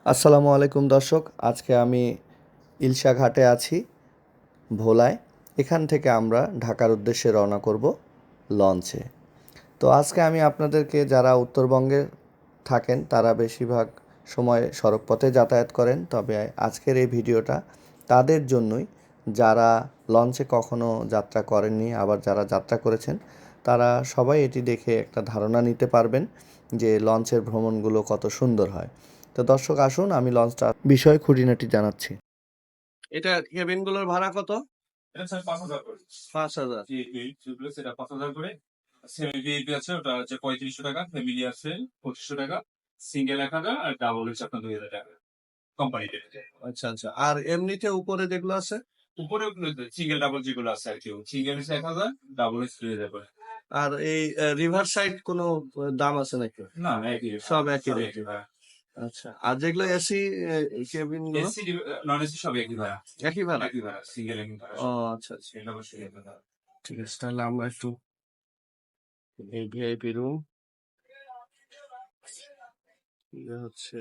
আসসালামু আলাইকুম দর্শক, আজকে আমি ইলশা ঘাটে আছি ভোলায়। এখান থেকে আমরা ঢাকার উদ্দেশ্যে রওনা করব লঞ্চে। তো আজকে আমি আপনাদেরকে, যারা উত্তরবঙ্গে থাকেন তারা বেশিরভাগ সময় সড়কপথে যাতায়াত করেন, তবে আজকের এই ভিডিওটা তাদের জন্যই যারা লঞ্চে কখনো যাত্রা করেননি, আবার যারা যাত্রা করেছেন তারা সবাই এটি দেখে একটা ধারণা নিতে পারবেন যে লঞ্চের ভ্রমণগুলো কত সুন্দর হয়। তো দর্শক আসুন, আমি লঞ্চটা বিষয় খুঁটিনাটি জানাচ্ছি। এটা কেবিনগুলোর ভাড়া কত? এটা স্যার 5,000 করে। 5,000। জি, সেটা 5,000 করে। সেমি ভিআইপি আছে, ওটা হচ্ছে 3500 টাকা। ফ্যামিলি আছে 2500 টাকা। সিঙ্গেল 1,000 আর ডাবল হচ্ছে আপনার 2,000 টাকা। কোম্পানি রেটে। আচ্ছা আচ্ছা, আর এমনিতে উপরে যেগুলো আছে? উপরে সিঙ্গেল ডাবল যেগুলো আছে আর কি, সিঙ্গেল হচ্ছে 1,000, ডাবল হচ্ছে 2,000 করে। আর এই রিভার সাইড কোনো দাম আছে নাকি? না, একই সব একই সব রেট? একই ভাড়া। আচ্ছা, আর যেগুলো এসি কেবিন গুলো এসি নন এসি সব একই ভাড়া। একই ভাড়া? একই ভাড়া, সিঙ্গেল একই ভাড়া। ও আচ্ছা আচ্ছা, এটা অবশ্যই একই ভাড়া। ঠিক আছে। তাহলে আমরা একটু এই ভিআইপি রুম হচ্ছে,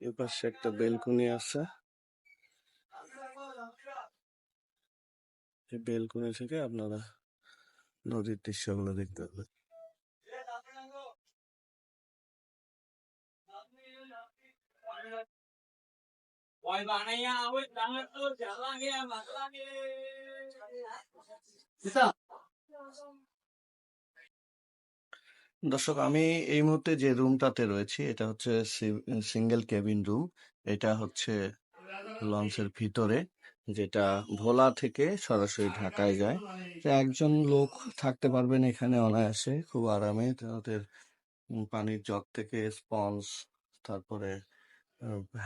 এ পাশে একটা বেলকনি আছে। এই বেলকনি থেকে আপনারা নদীর দৃশ্যগুলো দেখতে পাবেন। দর্শক, আমি এই মুহূর্তে যে রুমটাতে রয়েছি এটা হচ্ছে সিঙ্গেল কেবিন রুম। এটা হচ্ছে লঞ্চের ভিতরে, যেটা ভোলা থেকে সরাসরি ঢাকায় যায়। তো একজন লোক থাকতে পারবেন এখানে অনায়াসে, খুব আরামে। তাদের পানির জগ থেকে স্পঞ্জ, তারপরে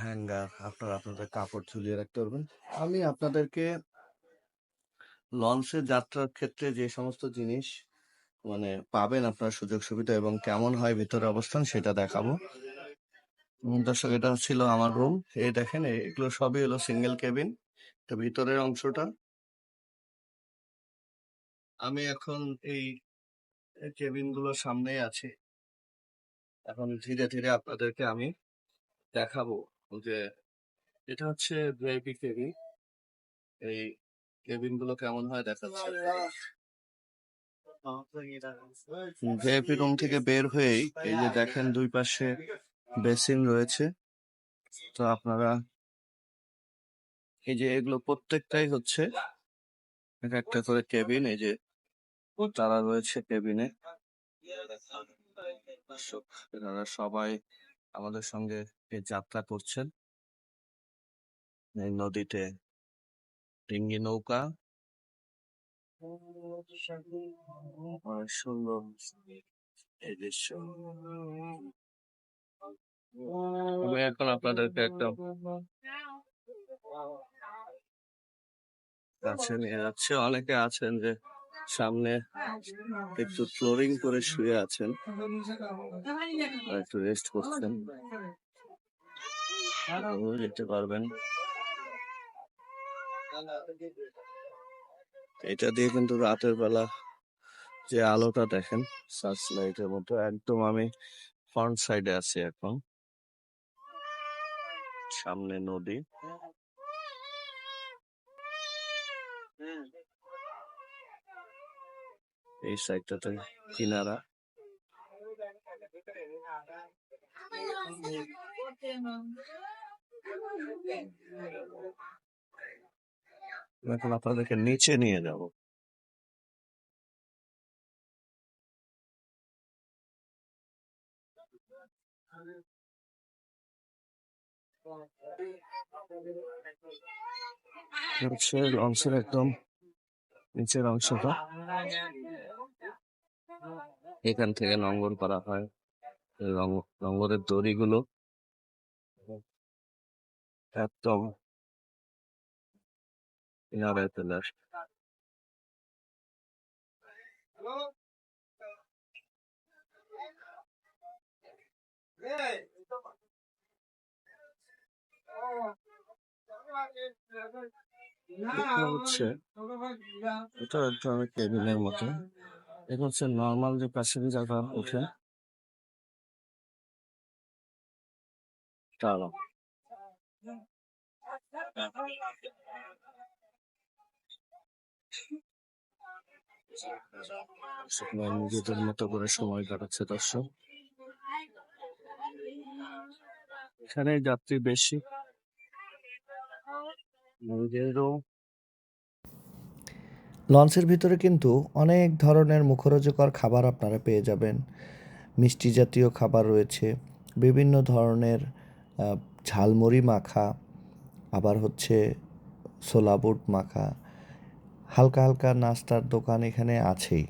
হ্যাঙ্গার, আপনারা আপনাদের কাপড় ঝুলিয়ে রাখতে পারবেন। আমি আপনাদেরকে লঞ্চে যাত্রার ক্ষেত্রে যে সমস্ত জিনিস মানে পাবেন আপনার, সুযোগ সুবিধা এবং কেমন হয় ভিতরে অবস্থান, সেটা দেখাবো। দর্শক, এটা ছিল আমার রুম। এই দেখেন, এগুলো সবই হলো সিঙ্গেল কেবিন। তো ভিতরের অংশটা আমি এখন এই কেবিন গুলোর সামনেই আছি। এখন ধীরে ধীরে আপনাদেরকে আমি দেখাবো যে এটা হচ্ছে ভিআইপি কেবিন। এই কেবিন গুলো কেমন হয় দেখাচ্ছি। ভিআইপি রুম থেকে বের হয়েই এই যে দেখেন, দুই পাশে বেসিন রয়েছে। তো আপনারা এই যে এগুলো প্রত্যেকটাই হচ্ছে এক একটা করে কেবিন। এই যে তারা রয়েছে কেবিনে। দর্শক, এনারা সবাই আমাদের সঙ্গে এই যাত্রা করছেন এই নদীতে, ডিঙ্গি নৌকা। অনেক সুন্দর এই দৃশ্য। আমি এখন আপনাদেরকে একটা কাছে নিয়ে যাচ্ছে। অনেকে আছেন যে সামনে একটু ফ্লোরিং করে শুয়ে আছেন, আর একটু রেস্ট করছেন, যেতে পারবেন। এটা দিয়ে কিন্তু রাতের বেলা যে আলোটা দেখেন সার্চ লাইটের মতো, একদম আমি ফ্রন্ট সাইডে আছি এখন, সামনে নদী। এই সাইডটাতে কিনারা। এখন আপনাদেরকে নিচে নিয়ে যাব। হচ্ছে লঞ্চের একদম নিচের অংশটা, এখান থেকে লঙ্ঘন করা হয়। লঙ্গরের দড়িগুলো একদম কিনারায় চলে আসে। এটা হচ্ছে, এটা একদম কেবিনের মতো। এটা হচ্ছে নর্মাল যে প্যাসেঞ্জাররা ওঠে চলো। সবাই নিজেদের মতো করে সময় কাটাচ্ছে দর্শক। এখানে যাত্রী বেশি। লঞ্চের ভিতরে কিন্তু অনেক ধরনের মুখরোচকর খাবার আপনারা পেয়ে যাবেন। মিষ্টি জাতীয় খাবার রয়েছে, বিভিন্ন ধরনের ঝালমুড়ি মাখা, আবার হচ্ছে ছোলা বুট মাখা, হালকা হালকা নাস্তার দোকান এখানে আছেই।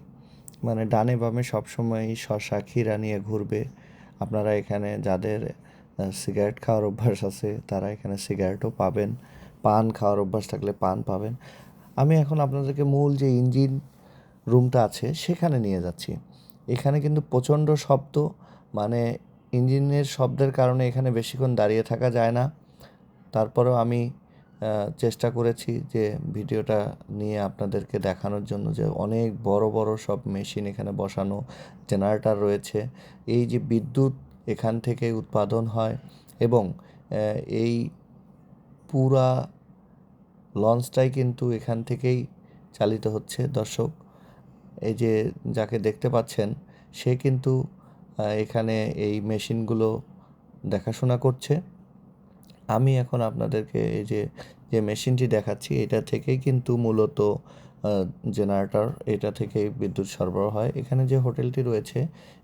মানে ডানে বামে সবসময়ই শসা ক্ষীরা নিয়ে ঘুরবে। আপনারা এখানে যাদের সিগারেট খাওয়ার অভ্যাস আছে তারা এখানে সিগারেটও পাবেন, পান খাওয়ার অভ্যাস থাকলে পান পাবেন। আমি এখন আপনাদেরকে মূল যে ইঞ্জিন রুমটা আছে সেখানে নিয়ে যাচ্ছি। এখানে কিন্তু প্রচণ্ড শব্দ, মানে ইঞ্জিনের শব্দের কারণে এখানে বেশিক্ষণ দাঁড়িয়ে থাকা যায় না। তারপরেও আমি চেষ্টা করেছি যে ভিডিওটা নিয়ে আপনাদেরকে দেখানোর জন্য যে অনেক বড় বড় সব মেশিন এখানে বসানো, জেনারেটর রয়েছে। এই যে বিদ্যুৎ এখান থেকে উৎপাদন হয় এবং এই পুরা লঞ্চটাই কিন্তু এখান থেকেই চালিত হচ্ছে দর্শক। এই যে যাকে দেখতে পাচ্ছেন সে কিন্তু এখানে এই মেশিনগুলো দেখাশোনা করছে। আমি এখন আপনাদেরকে এই যে যে মেশিনটি দেখাচ্ছি এটা থেকেই কিন্তু মূলত জেনারেটর, এটা থেকেই বিদ্যুৎ সরবরাহ হয়। এখানে যে হোটেলটি রয়েছে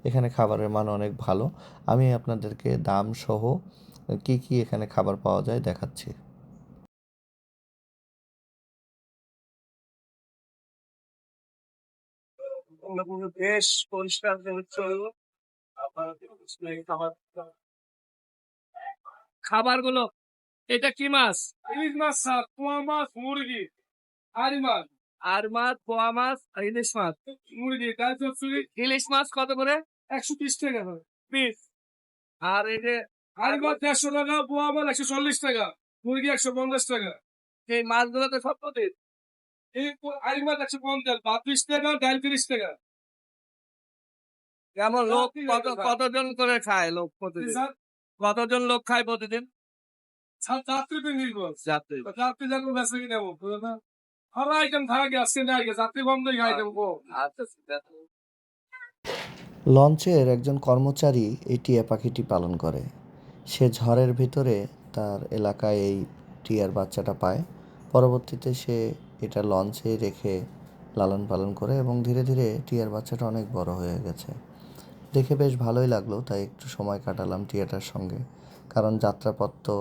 এখানে খাবারের মান অনেক ভালো। আমি আপনাদেরকে দাম সহ কি কি এখানে খাবার পাওয়া যায় দেখাচ্ছি। বেশ পরিষ্কার পরিচ্ছন্ন খাবারগুলো। এটা কি মাছ? ইলিশ মাছ, স্যার, পোয়া মাছ, মুরগি, আড়ি মাছ, আর মাছ, পোয়া মাছ, আর ইলিশ মাছ। মুরগি, ডাল চচ্চড়ি, ইলিশ মাছ কত করে 130 টাকা করে। পিস? আর এই যে আড়ি মাছ 150 টাকা, পোয়া মাছ 140 টাকা, মুরগি 150 টাকা। এই মাছগুলো তো সব প্রতিদিন। এই আড়ি মাছ 150, ভাত 20 টাকা, ডাল 30 টাকা। যেমন লোক ঠিক আছে, স্যার। কতজন করে খায় লোক জি, প্রতিদিন? স্যার। কতজন লোক খায় প্রতিদিন? যাত্রীদের নির্ভর। যাত্রী। যাত্রী যখন বেঁচে কিনে নেবো না, আমার আইটেম থাকে আজকে নাই, যাত্রী কম দেখে আইটেম কম। আচ্ছা, লঞ্চের একজন কর্মচারী এই টিয়া পাখিটি পালন করে। সে ঝড়ের ভিতরে তার এলাকায় এই টিয়ার বাচ্চাটা পায়। পরবর্তীতে সে এটা লঞ্চেই রেখে লালন পালন করে এবং ধীরে ধীরে টিয়ার বাচ্চাটা অনেক বড় হয়ে গেছে। দেখে বেশ ভালোই লাগলো, তাই একটু সময় কাটালাম টিয়াটার সঙ্গে। কারণ যাত্রাপথ তো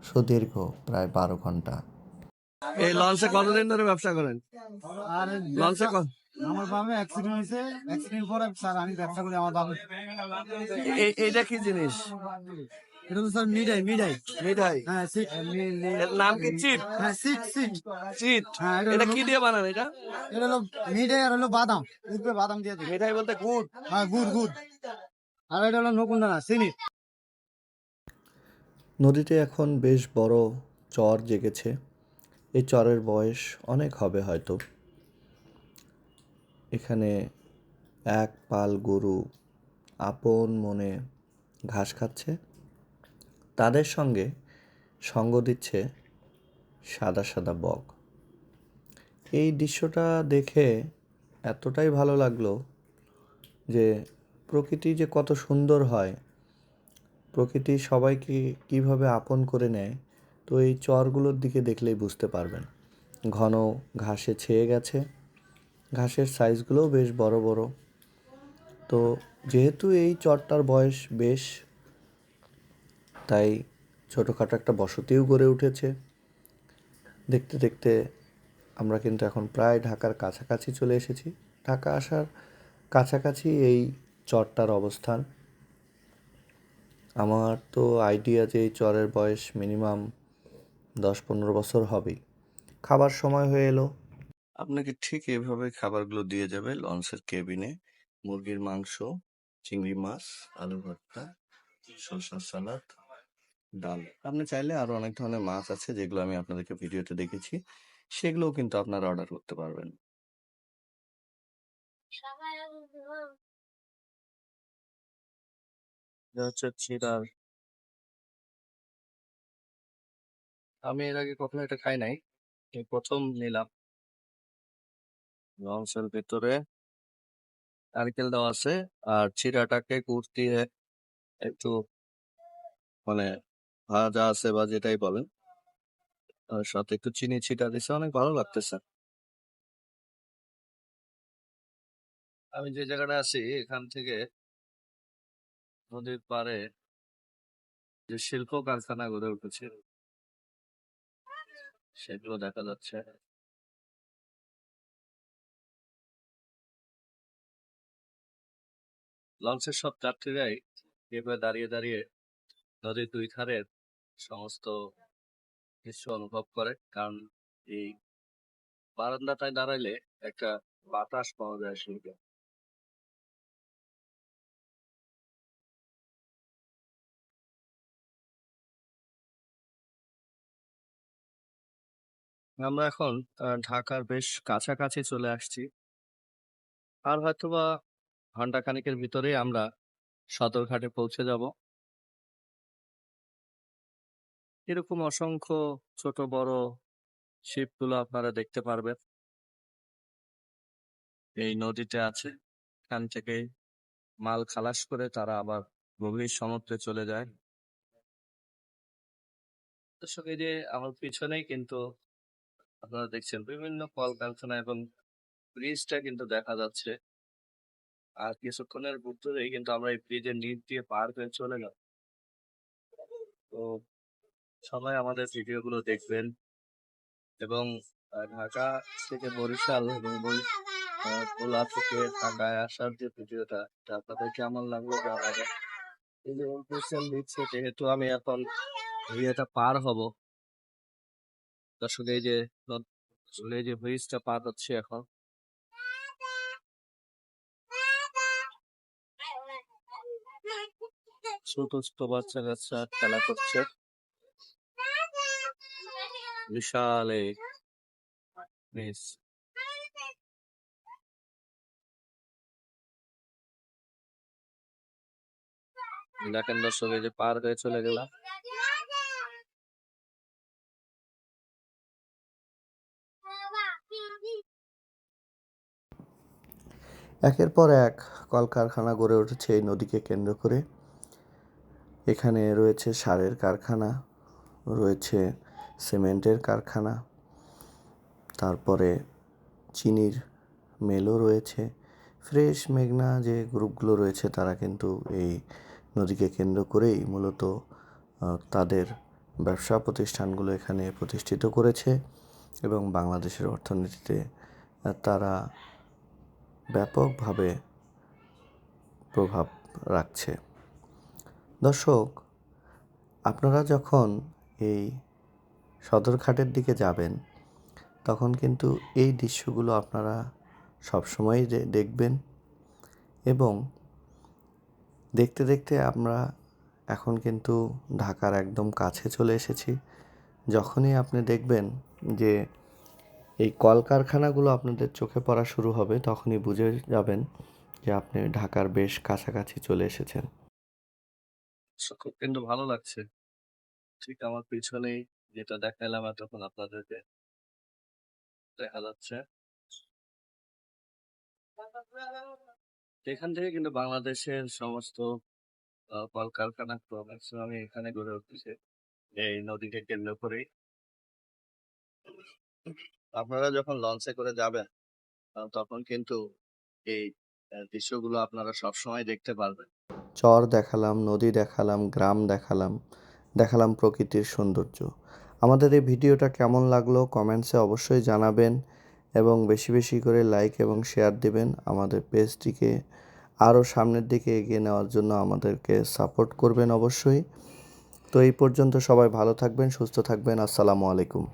সুদীর্ঘ, প্রায় 12 ঘন্টা। এই লঞ্চে কতদিন ধরে ব্যবসা করেন? আর লঞ্চে আমার বামে অ্যাক্সিডেন্ট হয়েছে, অ্যাক্সিডেন্ট পরে স্যার আমি ব্যবসা করি আমার বামে। এইটা কি জিনিস? এটা তো স্যার মিঠাই মিঠাই। মিঠাই। হ্যাঁ এর নাম কি চিট? হ্যাঁ সিট সিট। চিট। হ্যাঁ এটা কি দিয়ে বানান এটা? এটা হলো মিঠাই আর হলো বাদাম, উপরে বাদাম দিয়ে দিই। মিঠাই বলতে গুড়। হ্যাঁ গুড় গুড়। আর এটা হলো নকুন দানা চিনি। নদীতে এখন বেশ বড় চর জেগেছে। এই চরের বয়স অনেক হবে হয়তো। এখানে এক পাল গরু আপন মনে ঘাস খাচ্ছে, তাদের সঙ্গে সঙ্গ দিচ্ছে সাদা সাদা বক। এই দৃশ্যটা দেখে এতটাই ভালো লাগলো যে প্রকৃতি যে কত সুন্দর হয়, প্রকৃতি সবাইকে কিভাবে আপন করে নেয়, তো এই চরগুলোর দিকে দেখলেই বুঝতে পারবেন। ঘন ঘাসে ছেয়ে গেছে, ঘাসের সাইজগুলোও বেশ বড় বড়। তো যেহেতু এই চরটার বয়স বেশ, তাই ছোটোখাটো একটা বসতিও গড়ে উঠেছে। দেখতে দেখতে আমরা কিন্তু এখন প্রায় ঢাকার কাছাকাছি চলে এসেছি। ঢাকা আসার কাছাকাছি এই চরটার অবস্থান। আমার তো আইডিয়া যে এই চরের বয়স মিনিমাম 10-15 বছর হবেই। খাবার সময় হয়ে এলো। আপনাকে ঠিক এভাবে খাবারগুলো দিয়ে যাবে লঞ্চের কেবিনে। মুরগির মাংস, চিংড়ি মাছ, আলু ভর্তা, শসা সালাদ, ডাল। আপনি চাইলে আরো অনেক ধরনের মাছ আছে যেগুলো আমি আপনাদেরকে ভিডিওতে দেখেছি, সেগুলোও কিন্তু আপনারা অর্ডার করতে পারবেন। এটা হচ্ছে চিড়ার আমি এর আগে কখনো এটা খাই নাই, এই প্রথম নিলাম। লঞ্চের ভিতরে নারকেল দেওয়া আছে, আর চিড়াটাকে গুড় দিয়ে একটু মানে ভাজা আছে বা যেটাই বলেন, আর সাথে একটু চিনি ছিটা দিছে, অনেক ভালো লাগতেছে। আমি যে জায়গাটা আছি এখান থেকে নদীর পাড়ে যে শিল্প কারখানা গড়ে উঠেছে সেগুলো দেখা যাচ্ছে। লঞ্চের সব যাত্রীরাই এভাবে দাঁড়িয়ে দাঁড়িয়ে নদীর দুই ধারের সমস্ত দৃশ্য অনুভব করে, কারণ এই বারান্দাটায় দাঁড়াইলে একটা বাতাস পাওয়া যায় শুনতে। আমরা এখন ঢাকার বেশ কাছাকাছি চলে আসছি, আর হয়তোবা ঘন্টা খানিকের ভিতরেই আমরা সদরঘাটে পৌঁছে যাব। এরকম অসংখ্য ছোট বড় শিপগুলো আপনারা দেখতে পারবেন এই নদীতে আছে। এখান থেকে মাল খালাস করে তারা আবার গভীর সমুদ্রে চলে যায়। দর্শক, এই যে আমার পিছনেই কিন্তু আপনারা দেখছেন বিভিন্ন কলকারখানা এবং ব্রিজটা কিন্তু দেখা যাচ্ছে। আর কিছুক্ষণের ভিতরেই কিন্তু আমরা এই ব্রিজের নিচ দিয়ে পার হয়ে চলে যাব। তো সবাই আমাদের ভিডিওগুলো দেখবেন, এবং ঢাকা থেকে বরিশাল এবং ভোলা থেকে ঢাকায় আসার যে ভিডিওটা, এটা আপনাদের কেমন লাগলো জানাবেন। এই যে ইনফরমেশন দিচ্ছে, যেহেতু আমি এখন এটা পার হব, দর্শক এই যে এই যে ব্রিজটা পার হচ্ছে এখন। ছোট ছোট বাচ্চা কাচ্চা খেলা করছে। বিশাল এই ব্রিজ। দেখেন দর্শক, এই যে পার হয়ে চলে গেলাম। একের পর এক কলকারখানা গড়ে উঠেছে এই নদীকে কেন্দ্র করে। এখানে রয়েছে সারের কারখানা, রয়েছে সিমেন্টের কারখানা, তারপরে চিনির মেলও রয়েছে। ফ্রেশ, মেঘনা যে গ্রুপগুলো রয়েছে তারা কিন্তু এই নদীকে কেন্দ্র করেই মূলত তাদের ব্যবসা প্রতিষ্ঠানগুলো এখানে প্রতিষ্ঠিত করেছে, এবং বাংলাদেশের অর্থনীতিতে তারা ব্যাপকভাবে প্রভাব রাখছে। দর্শক, আপনারা যখন এই সদরঘাটের দিকে যাবেন তখন কিন্তু এই দৃশ্যগুলো আপনারা সবসময়ই দেখবেন, এবং দেখতে দেখতে আমরা এখন কিন্তু ঢাকার একদম কাছে চলে এসেছি। যখনই আপনি দেখবেন যে এই কলকারখানাগুলো আপনাদের চোখে পড়া শুরু হবে, তখনই বুঝে যাবেন যে আপনি ঢাকার বেশ কাছাকাছি চলে এসেছেন। খুব কিন্তু ভালো লাগছে। ঠিক আমার পিছনেই যেটা দেখালাম তখন আপনাদেরকে দেখা যাচ্ছে। এখান থেকে কিন্তু বাংলাদেশের সমস্ত কলকারখানা ম্যাক্সিমাম এখানে গড়ে উঠেছে এই নদীকে কেন্দ্র করেই। আপনারা যখন লঞ্চে করে যাবেন তখন কিন্তু এই দৃশ্যগুলো আপনারা সবসময় দেখতে পারবেন। চর দেখালাম, নদী দেখালাম, গ্রাম দেখালাম, দেখালাম প্রকৃতির সৌন্দর্য। আমাদের এই ভিডিওটা কেমন লাগলো কমেন্টসে অবশ্যই জানাবেন, এবং বেশি বেশি করে লাইক এবং শেয়ার দিবেন। আমাদের পেজটিকে আরও সামনের দিকে এগিয়ে নেওয়ার জন্য আমাদেরকে সাপোর্ট করবেন অবশ্যই। তো এই পর্যন্ত সবাই ভালো থাকবেন, সুস্থ থাকবেন। আসসালামু আলাইকুম।